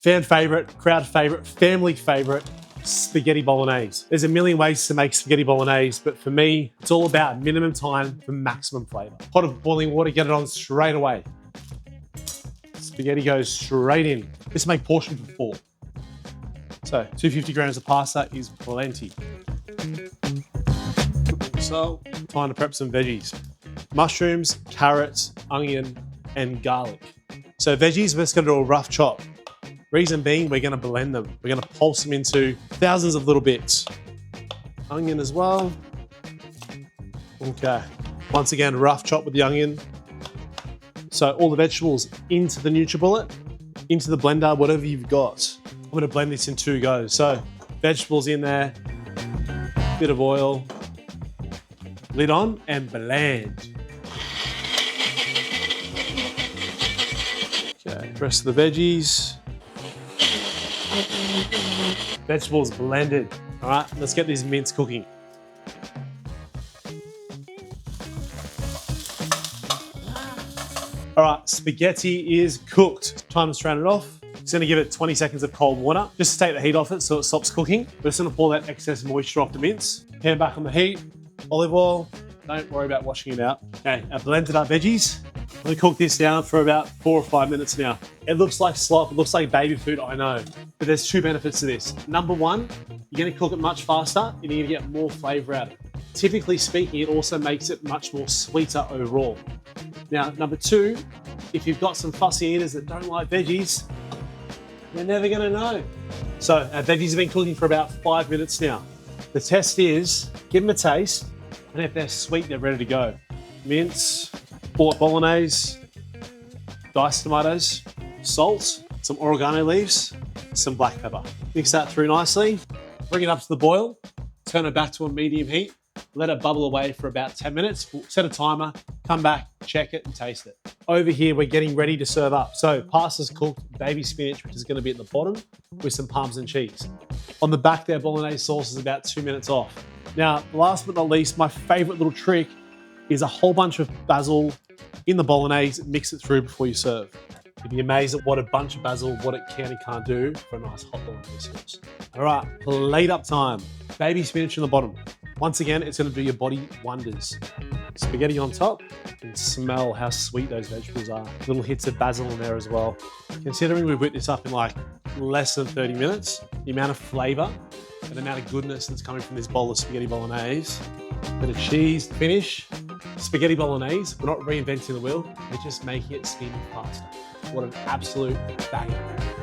Fan favorite, crowd favorite, family favorite, spaghetti bolognese. There's a million ways to make spaghetti bolognese, but for me, it's all about minimum time for maximum flavor. Pot of boiling water, get it on straight away. Spaghetti goes straight in. This make portion for 4. So 250 grams of pasta is plenty. So time to prep some veggies. Mushrooms, carrots, onion, and garlic. So veggies, we're just gonna do a rough chop. Reason being, we're gonna blend them. We're gonna pulse them into thousands of little bits. Onion as well. Okay. Once again, rough chop with the onion. So all the vegetables into the NutriBullet, into the blender, whatever you've got. I'm gonna blend this in 2 goes. So vegetables in there, bit of oil, lid on, and blend. Okay, rest of the veggies. Vegetables blended. All right, let's get this mince cooking. All right, spaghetti is cooked. Time to strain it off. Just gonna give it 20 seconds of cold water, just to take the heat off it so it stops cooking. We're just gonna pull that excess moisture off the mince. Pan back on the heat, olive oil. Don't worry about washing it out. Okay, our blended up veggies. I'm gonna cook this down for about 4 or 5 minutes now. It looks like slop, it looks like baby food, I know. But there's 2 benefits to this. Number 1, you're gonna cook it much faster and you're gonna get more flavor out of it. Typically speaking, it also makes it much more sweeter overall. Now, number 2, if you've got some fussy eaters that don't like veggies, they're never gonna know. So our veggies have been cooking for about 5 minutes now. The test is, give them a taste, and if they're sweet, they're ready to go. Mince, bolognese, diced tomatoes, salt, some oregano leaves, some black pepper. Mix that through nicely, bring it up to the boil, turn it back to a medium heat, let it bubble away for about 10 minutes, we'll set a timer, come back, check it and taste it. Over here, we're getting ready to serve up. So pasta's cooked, baby spinach, which is gonna be at the bottom with some Parmesan cheese. On the back there, bolognese sauce is about 2 minutes off. Now, last but not least, my favorite little trick is a whole bunch of basil in the bolognese, mix it through before you serve. You'd be amazed at what a bunch of basil, what it can and can't do for a nice hot bolognese sauce. All right, plate up time. Baby spinach in the bottom. Once again, it's gonna do your body wonders. Spaghetti on top, you can smell how sweet those vegetables are. Little hits of basil in there as well. Considering we've whipped this up in like less than 30 minutes, the amount of flavor and the amount of goodness that's coming from this bowl of spaghetti bolognese, bit of cheese to finish. Spaghetti bolognese, we're not reinventing the wheel, we're just making it steaming pasta. What an absolute banger.